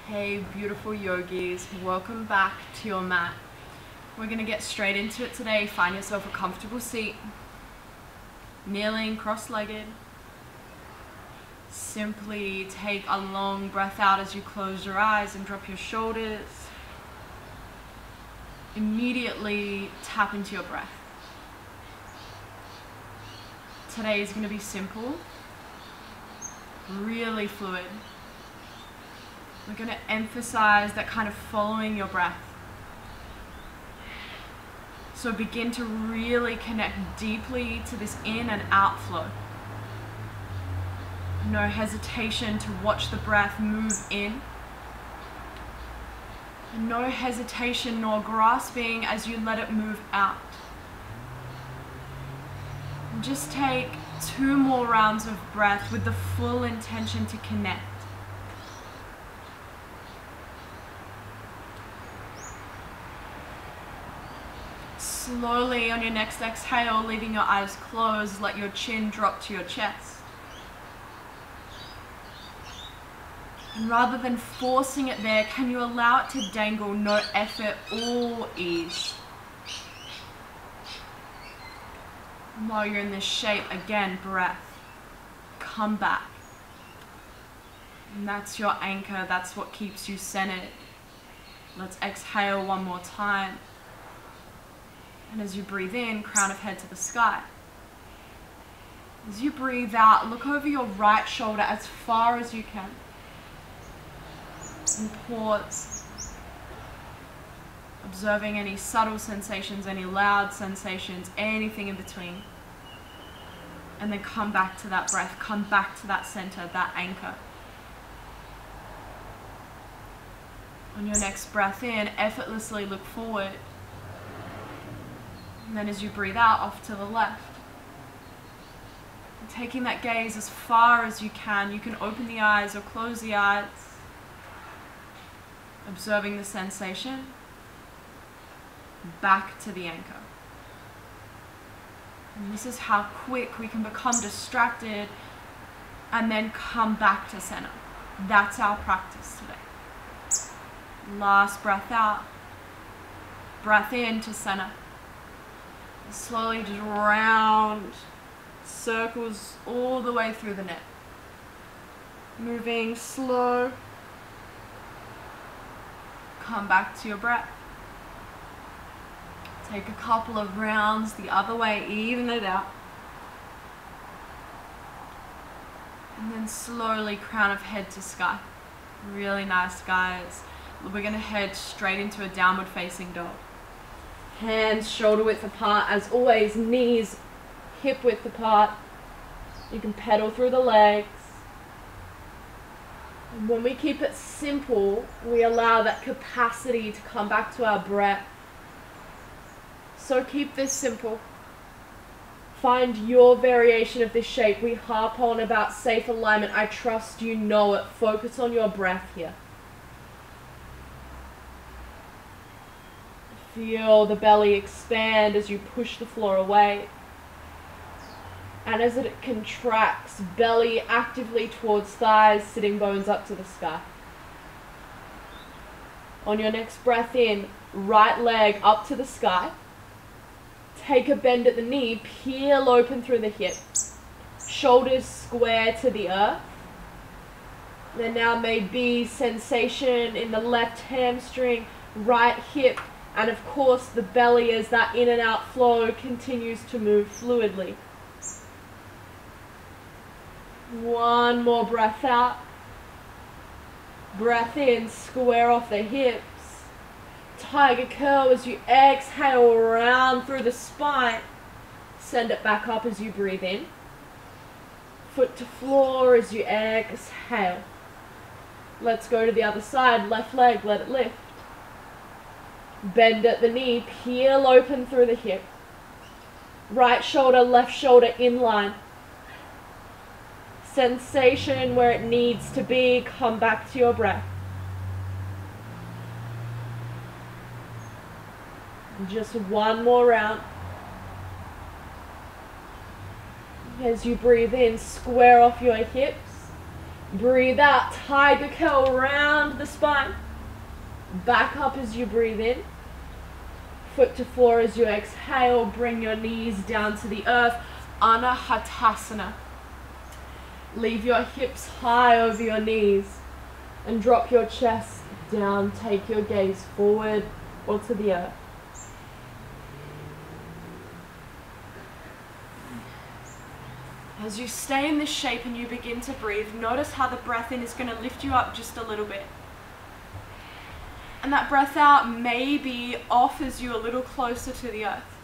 Hey beautiful yogis, welcome back to your mat. We're going to get straight into it today. Find yourself a comfortable seat, kneeling, cross-legged. Simply take a long breath out as you close your eyes and drop your shoulders. Immediately tap into your breath. Today is going to be simple, really fluid. We're going to emphasize that kind of following your breath. So begin to really connect deeply to this in and out flow. No hesitation to watch the breath move in. And no hesitation nor grasping as you let it move out. And just take 2 more rounds of breath with the full intention to connect. Slowly on your next exhale, leaving your eyes closed, let your chin drop to your chest. And rather than forcing it there, can you allow it to dangle, no effort or ease? And while you're in this shape, again, breath. Come back. And that's your anchor, that's what keeps you centered. Let's exhale one more time. And as you breathe in, crown of head to the sky. As you breathe out, look over your right shoulder as far as you can. And pause. Observing any subtle sensations, any loud sensations, anything in between. And then come back to that breath, come back to that center, that anchor. On your next breath in, effortlessly look forward. And then as you breathe out, off to the left. And taking that gaze as far as you can. You can open the eyes or close the eyes. Observing the sensation. Back to the anchor. And this is how quick we can become distracted and then come back to center. That's our practice today. Last breath out. Breath in to center. Slowly just round circles all the way through the neck. Moving slow. Come back to your breath. Take a couple of rounds the other way, even it out. And then slowly crown of head to sky. Really nice, guys. We're going to head straight into a downward facing dog. Hands shoulder width apart, as always, knees hip width apart. You can pedal through the legs. And when we keep it simple, we allow that capacity to come back to our breath. So keep this simple. Find your variation of this shape. We harp on about safe alignment. I trust you know it. Focus on your breath here. Feel the belly expand as you push the floor away. And as it contracts, belly actively towards thighs, sitting bones up to the sky. On your next breath in, right leg up to the sky. Take a bend at the knee, peel open through the hip. Shoulders square to the earth. There now may be sensation in the left hamstring, right hip, and of course the belly as that in and out flow continues to move fluidly. One more breath out. Breath in, square off the hips. Tiger curl as you exhale around through the spine. Send it back up as you breathe in. Foot to floor as you exhale. Let's go to the other side. Left leg, let it lift. Bend at the knee, peel open through the hip. Right shoulder, left shoulder in line. Sensation where it needs to be, come back to your breath. Just one more round. As you breathe in, square off your hips. Breathe out, tiger curl around the spine. Back up as you breathe in. Foot to floor as you exhale. Bring your knees down to the earth. Anahatasana. Leave your hips high over your knees and drop your chest down. Take your gaze forward or to the earth. As you stay in this shape and you begin to breathe, notice how the breath in is going to lift you up just a little bit. And that breath out maybe offers you a little closer to the earth.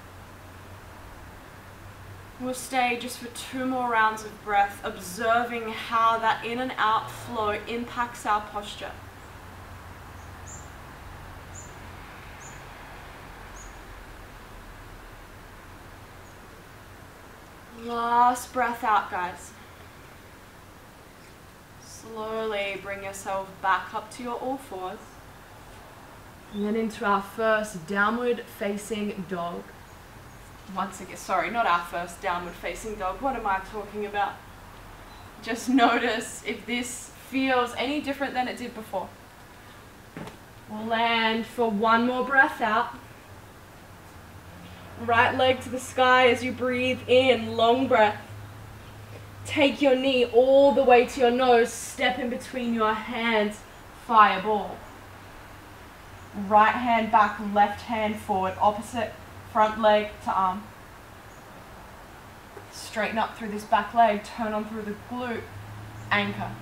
We'll stay just for 2 more rounds of breath, observing how that in and out flow impacts our posture. Last breath out, guys. Slowly bring yourself back up to your all fours. And then into our first downward facing dog. Once again, sorry, not our first downward facing dog. What am I talking about? Just notice if this feels any different than it did before. We'll land for 1 more breath out. Right leg to the sky as you breathe in, long breath. Take your knee all the way to your nose, step in between your hands, fireball. Right hand back, left hand forward, opposite front leg to arm. Straighten up through this back leg, turn on through the glute, anchor.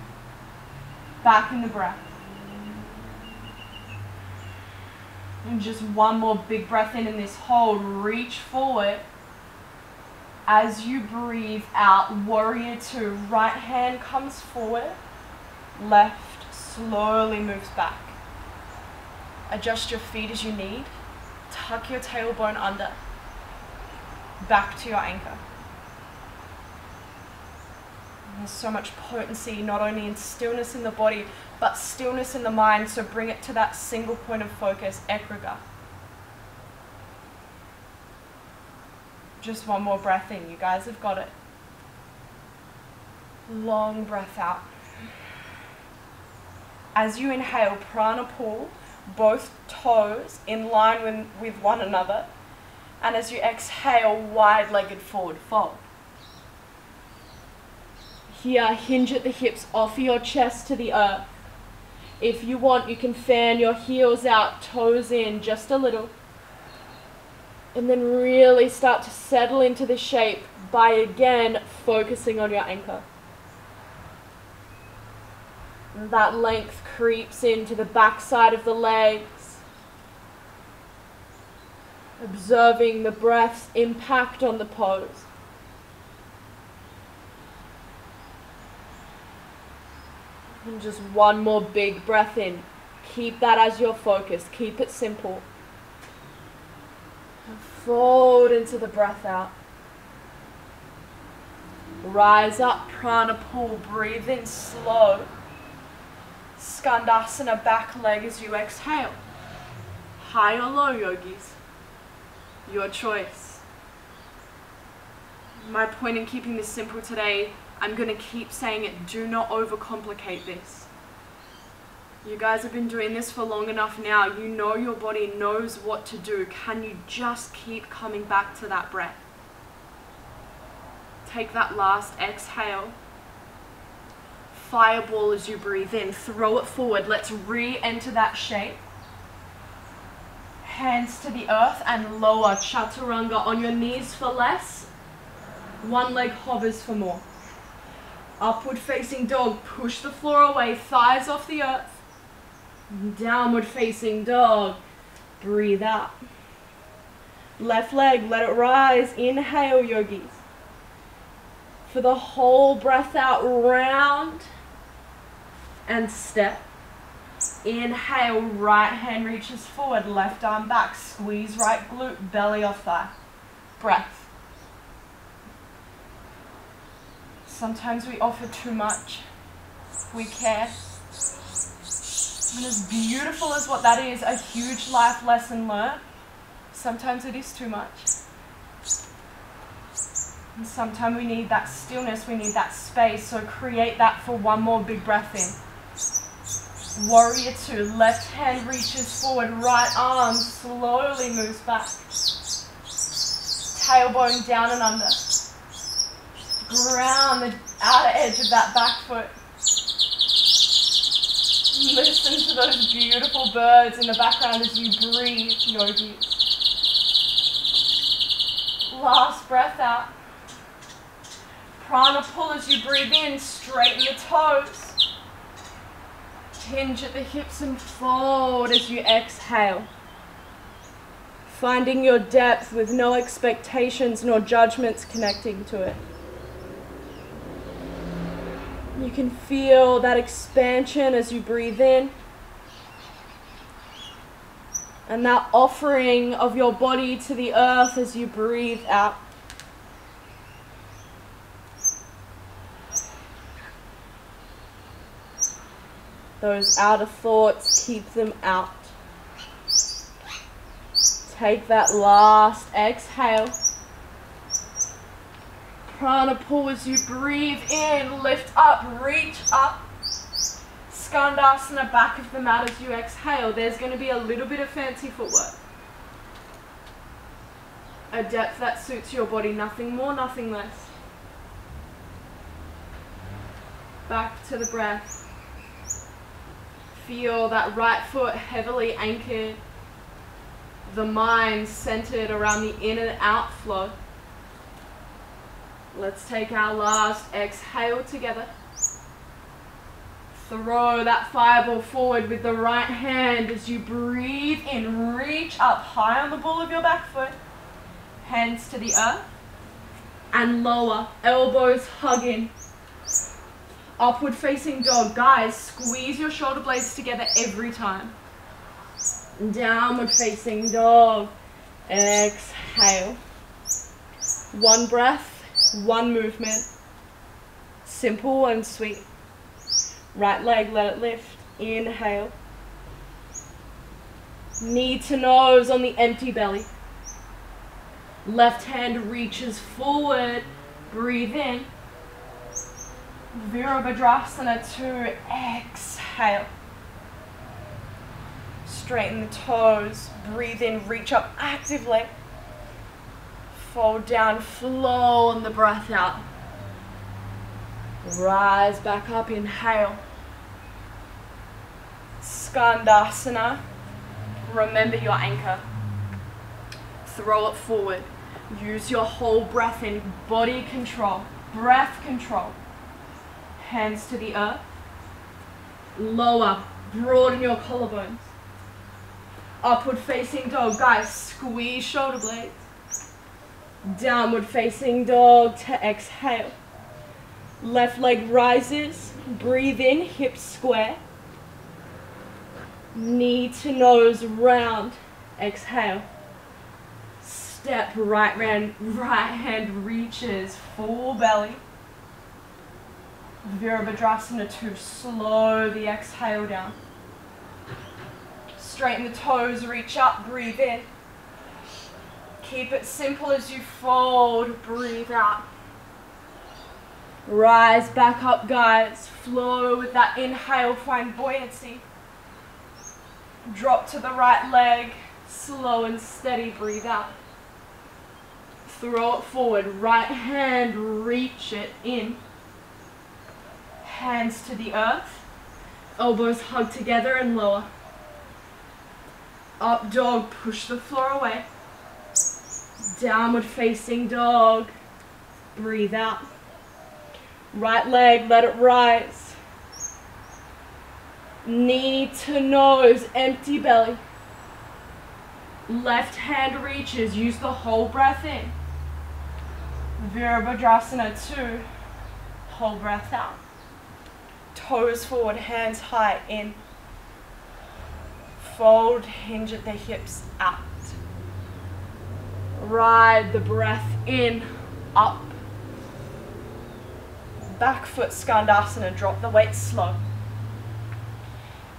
Back in the breath. And just 1 more big breath in this hold. Reach forward. As you breathe out, warrior 2. Right hand comes forward. Left slowly moves back. Adjust your feet as you need. Tuck your tailbone under. Back to your anchor. There's so much potency, not only in stillness in the body, but stillness in the mind, so bring it to that single point of focus, ekriga. Just 1 more breath in, you guys have got it. Long breath out. As you inhale, prana pull, both toes in line with one another, and as you exhale, wide-legged forward fold. Here, hinge at the hips, offer your chest to the earth. If you want, you can fan your heels out, toes in just a little. And then really start to settle into the shape by again focusing on your anchor. That length creeps into the back side of the legs. Observing the breath's impact on the pose. And just 1 more big breath in. Keep that as your focus. Keep it simple. And fold into the breath out. Rise up, prana pull. Breathe in slow. Skandasana, back leg as you exhale. High or low, yogis? Your choice. My point in keeping this simple today, I'm going to keep saying it, do not overcomplicate this. You guys have been doing this for long enough now. You know your body knows what to do. Can you just keep coming back to that breath? Take that last exhale. Fireball as you breathe in. Throw it forward. Let's re-enter that shape. Hands to the earth and lower. Chaturanga on your knees for less. 1 leg hovers for more. Upward facing dog, push the floor away, thighs off the earth. Downward facing dog, breathe out. Left leg, let it rise, inhale yogis. For the whole breath out, round and step. Inhale, right hand reaches forward, left arm back, squeeze right glute, belly off thigh. Breath. Sometimes we offer too much. We care. And as beautiful as what that is, a huge life lesson learned, sometimes it is too much. And sometimes we need that stillness, we need that space, so create that for one more big breath in. Warrior 2, left hand reaches forward, right arm slowly moves back. Tailbone down and under. Ground the outer edge of that back foot. Listen to those beautiful birds in the background as you breathe, yogis. Last breath out. Prana pull as you breathe in, straighten the toes. Hinge at the hips and fold as you exhale. Finding your depth with no expectations nor judgments connecting to it. You can feel that expansion as you breathe in. And that offering of your body to the earth as you breathe out. Those outer thoughts, keep them out. Take that last exhale. Prana pull as you breathe in, lift up, reach up. Skandasana, back of the mat as you exhale. There's going to be a little bit of fancy footwork. A depth that suits your body, nothing more, nothing less. Back to the breath. Feel that right foot heavily anchored. The mind centered around the in and out flow. Let's take our last exhale together. Throw that fireball forward with the right hand as you breathe in. Reach up high on the ball of your back foot. Hands to the earth. And lower. Elbows hug in. Upward facing dog. Guys, squeeze your shoulder blades together every time. Downward facing dog. Exhale. One breath, one movement. Simple and sweet. Right leg, let it lift. Inhale. Knee to nose on the empty belly. Left hand reaches forward. Breathe in. Virabhadrasana 2, exhale. Straighten the toes, breathe in, reach up actively. Fold down, flow on the breath out. Rise back up, inhale. Skandasana, remember your anchor. Throw it forward. Use your whole breath in, body control, breath control. Hands to the earth. Lower, broaden your collarbones. Upward facing dog. Guys, squeeze shoulder blades. Downward facing dog to exhale. Left leg rises. Breathe in, hips square. Knee to nose round. Exhale. Step right hand reaches, full belly. Virabhadrasana 2, slow the exhale down. Straighten the toes, reach up, breathe in. Keep it simple as you fold, breathe out. Rise back up, guys. Flow with that inhale, find buoyancy. Drop to the right leg, slow and steady, breathe out. Throw it forward, right hand, reach it in. Hands to the earth, elbows hug together and lower. Up dog, push the floor away. Downward facing dog, breathe out. Right leg, let it rise. Knee to nose, empty belly. Left hand reaches, use the whole breath in. Virabhadrasana 2, whole breath out. Toes forward, hands high, in. Fold, hinge at the hips, out. Ride the breath in, up. Back foot Skandasana, drop the weight slow.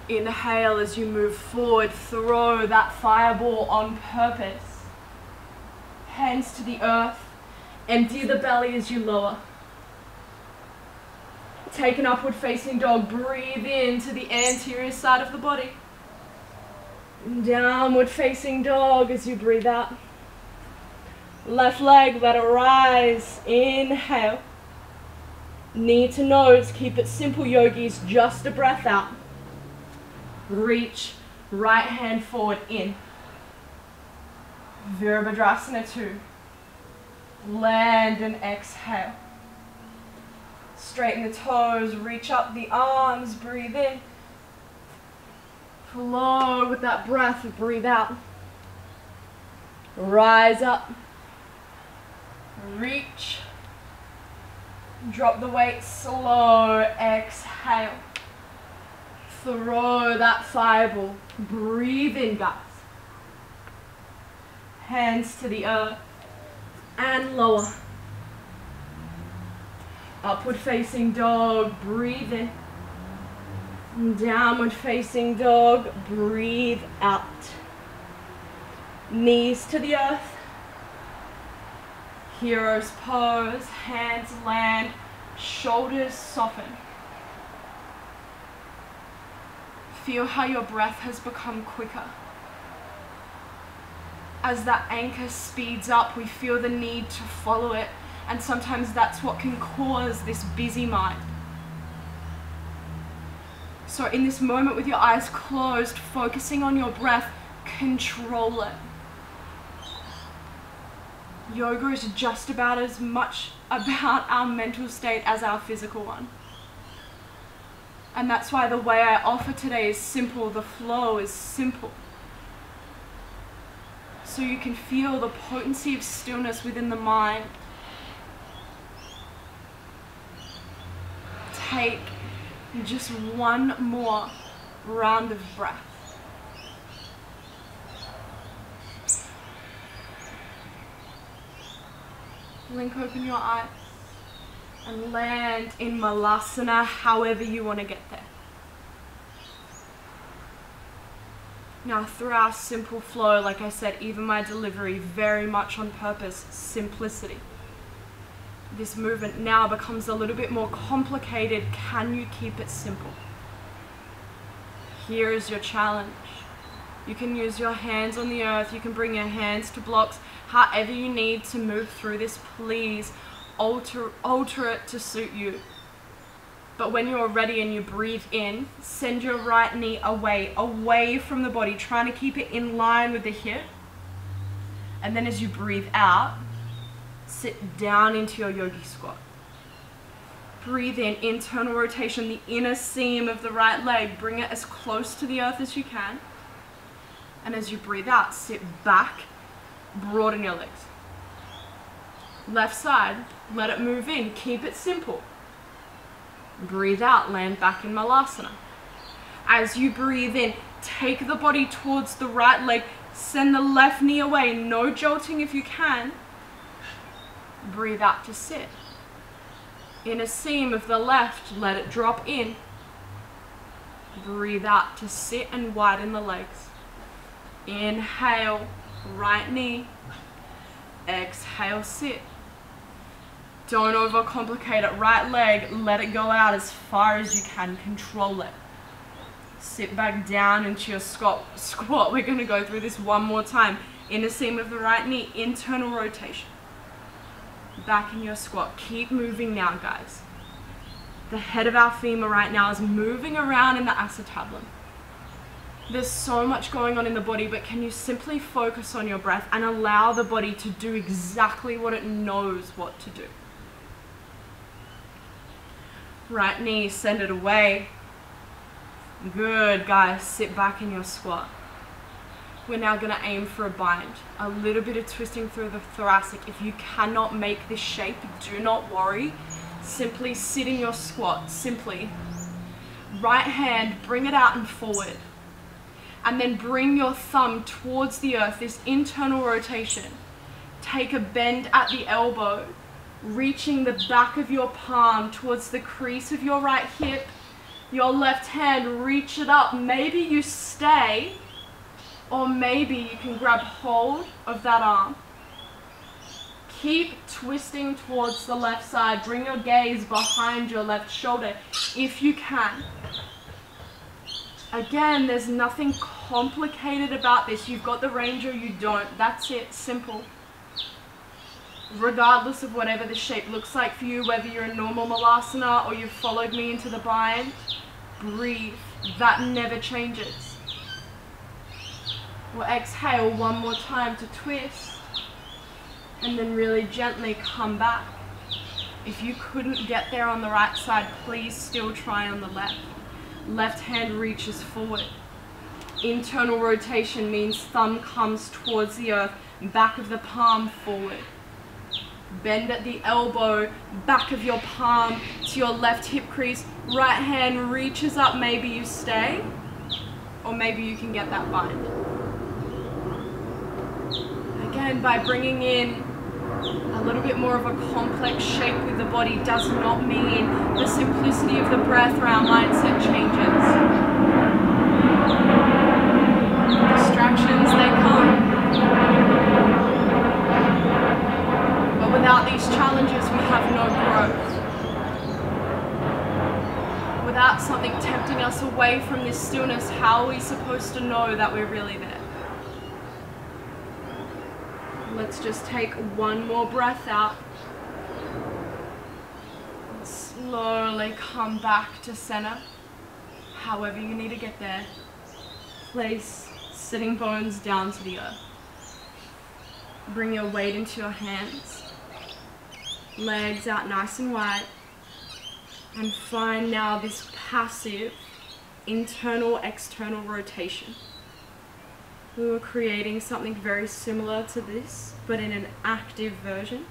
Inhale as you move forward, throw that fireball on purpose. Hands to the earth, Empty the belly as you lower. Take an upward facing dog. Breathe into the anterior side of the body. Downward facing dog as you breathe out. Left leg, let it rise. Inhale. Knee to nose. Keep it simple, yogis. Just a breath out. Reach. Right hand forward in. Virabhadrasana 2. Land and exhale. Straighten the toes, reach up the arms, breathe in. Flow with that breath, breathe out. Rise up. Reach. Drop the weight slow, exhale. Throw that fireball. Breathe in, guys. Hands to the earth and lower. Upward facing dog, breathe in. Downward facing dog, breathe out. Knees to the earth. Hero's pose, hands land, shoulders soften. Feel how your breath has become quicker. As that anchor speeds up, we feel the need to follow it, and sometimes that's what can cause this busy mind. So in this moment with your eyes closed, focusing on your breath, control it. Yoga is just about as much about our mental state as our physical one. And that's why the way I offer today is simple, the flow is simple. So you can feel the potency of stillness within the mind. Take just one more round of breath. Blink open your eyes and land in Malasana however you want to get there. Now through our simple flow, like I said, even my delivery, very much on purpose, simplicity. This movement now becomes a little bit more complicated. Can you keep it simple? Here is your challenge. You can use your hands on the earth, you can bring your hands to blocks, however you need to move through this, please alter it to suit you. But when you're ready and you breathe in, send your right knee away from the body, trying to keep it in line with the hip. And then as you breathe out, sit down into your yogi squat. Breathe in, internal rotation, the inner seam of the right leg. Bring it as close to the earth as you can. And as you breathe out, sit back, broaden your legs. Left side, let it move in. Keep it simple. Breathe out, land back in Malasana. As you breathe in, take the body towards the right leg. Send the left knee away. No jolting if you can. Breathe out to sit. Inner seam of the left, let it drop in. Breathe out to sit and widen the legs. Inhale, right knee. Exhale, sit. Don't overcomplicate it. Right leg, let it go out as far as you can. Control it. Sit back down into your squat. We're going to go through this one more time. Inner seam of the right knee, internal rotation. Back in your squat. Keep moving now, guys. The head of our femur right now is moving around in the acetabulum. There's so much going on in the body, but can you simply focus on your breath and allow the body to do exactly what it knows what to do? Right knee, send it away. Good, guys. Sit back in your squat. We're now going to aim for a bind. A little bit of twisting through the thoracic. If you cannot make this shape, do not worry. Simply sit in your squat. Simply. Right hand, bring it out and forward. And then bring your thumb towards the earth, this internal rotation. Take a bend at the elbow, reaching the back of your palm towards the crease of your right hip. Your left hand, reach it up. Maybe you stay, or maybe you can grab hold of that arm. Keep twisting towards the left side. Bring your gaze behind your left shoulder if you can. Again, there's nothing complicated about this. You've got the range or you don't. That's it. Simple. Regardless of whatever the shape looks like for you, whether you're a normal malasana or you've followed me into the bind, breathe. That never changes. We'll exhale one more time to twist. And then really gently come back. If you couldn't get there on the right side, please still try on the left. Left hand reaches forward. Internal rotation means thumb comes towards the earth, back of the palm forward. Bend at the elbow, back of your palm to your left hip crease. Right hand reaches up, maybe you stay, or maybe you can get that bind. Again, by bringing in a little bit more of a complex shape with the body does not mean the simplicity of the breath or our mindset changes. Distractions, they come. But without these challenges, we have no growth. Without something tempting us away from this stillness, how are we supposed to know that we're really there? Let's just take one more breath out. And slowly come back to center. However you need to get there. Place sitting bones down to the earth. Bring your weight into your hands. Legs out nice and wide. And find now this passive internal-external rotation. We were creating something very similar to this, but in an active version.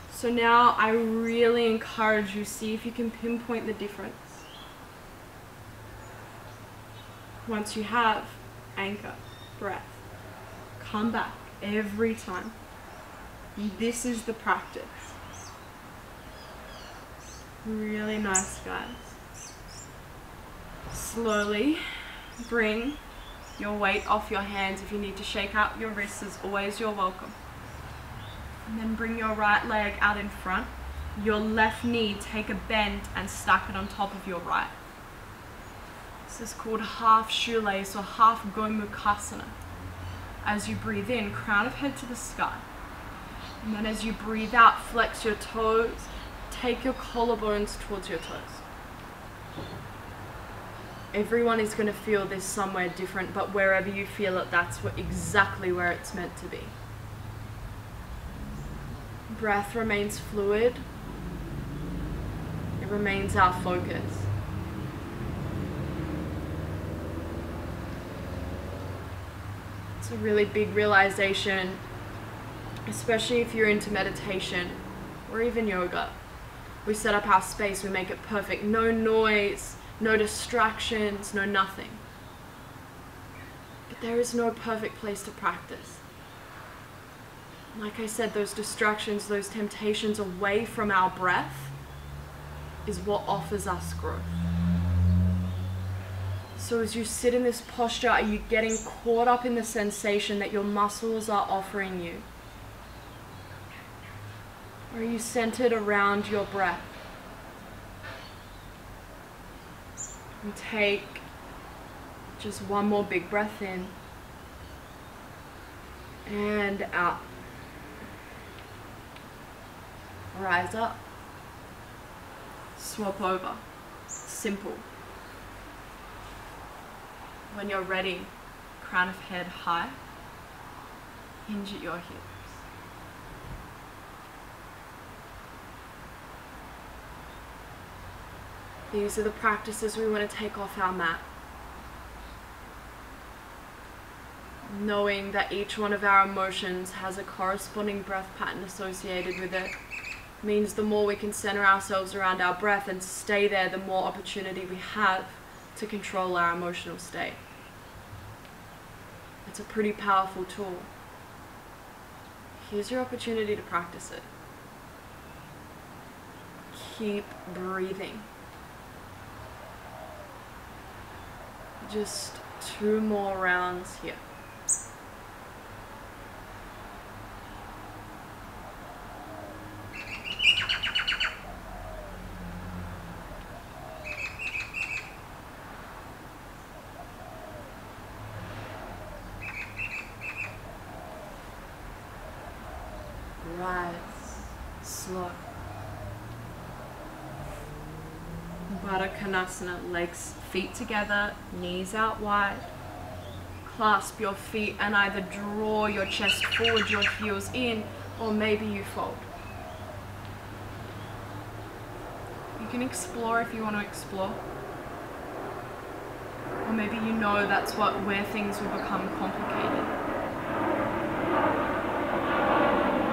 So now I really encourage you, see if you can pinpoint the difference. Once you have, anchor, breath. Come back every time. This is the practice. Really nice, guys. Slowly bring your weight off your hands. If you need to shake out your wrists, as always, you're welcome. And then bring your right leg out in front. Your left knee, take a bend and stack it on top of your right. This is called half shoelace or half gomukhasana. As you breathe in, crown of head to the sky. And then as you breathe out, flex your toes. Take your collarbones towards your toes. Everyone is going to feel this somewhere different, but wherever you feel it, that's exactly where it's meant to be. Breath remains fluid. It remains our focus. It's a really big realization, especially if you're into meditation or even yoga. We set up our space, we make it perfect. No noise. No distractions, no nothing. But there is no perfect place to practice. Like I said, those distractions, those temptations away from our breath is what offers us growth. So as you sit in this posture, are you getting caught up in the sensation that your muscles are offering you? Or are you centered around your breath? And take just one more big breath in and out. Rise up. Swap over. Simple. When you're ready, crown of head high. Hinge at your hips. These are the practices we want to take off our mat. Knowing that each one of our emotions has a corresponding breath pattern associated with it means the more we can center ourselves around our breath and stay there, the more opportunity we have to control our emotional state. It's a pretty powerful tool. Here's your opportunity to practice it. Keep breathing. Just 2 more rounds here. rise, slow. Baddha Konasana, legs, feet together, knees out wide. Clasp your feet and either draw your chest forward, your heels in, or maybe you fold. You can explore if you want to explore. Or maybe you know that's where things will become complicated.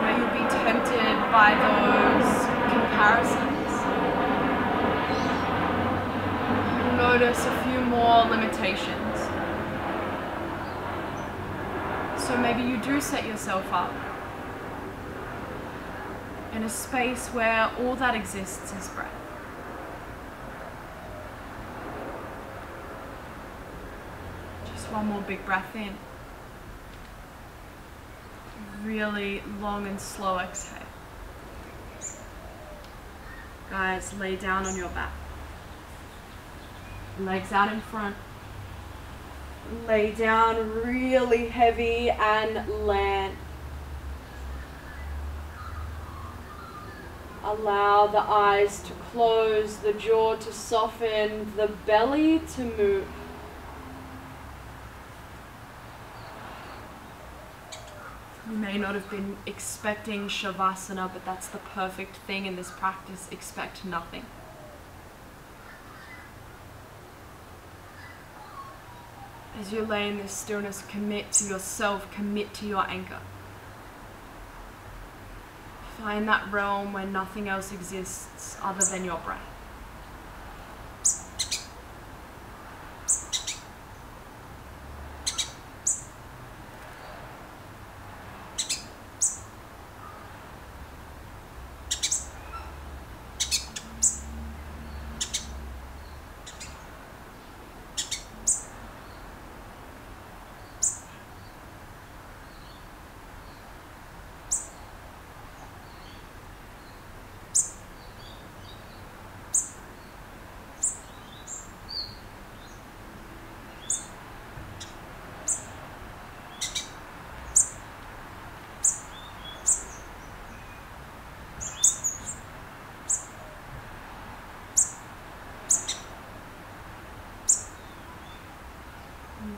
Where you'll be tempted by those comparisons. You'll notice a few more limitations. So maybe you do set yourself up in a space where all that exists is breath. Just one more big breath in. Really long and slow exhale. Guys, lay down on your back. Legs out in front. Lay down really heavy and land. Allow the eyes to close, the jaw to soften, the belly to move. You may not have been expecting Shavasana, but that's the perfect thing in this practice. Expect nothing. As you lay in this stillness, commit to yourself, commit to your anchor. Find that realm where nothing else exists other than your breath.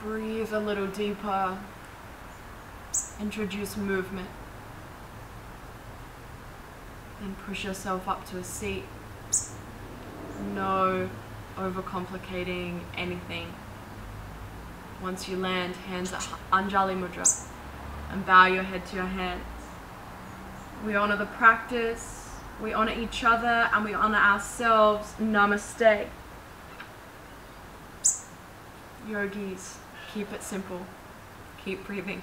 Breathe a little deeper. Introduce movement. Then push yourself up to a seat. No overcomplicating anything. Once you land, hands at Anjali Mudra and bow your head to your hands. We honor the practice, we honor each other, and we honor ourselves. Namaste. Yogis, keep it simple. Keep breathing.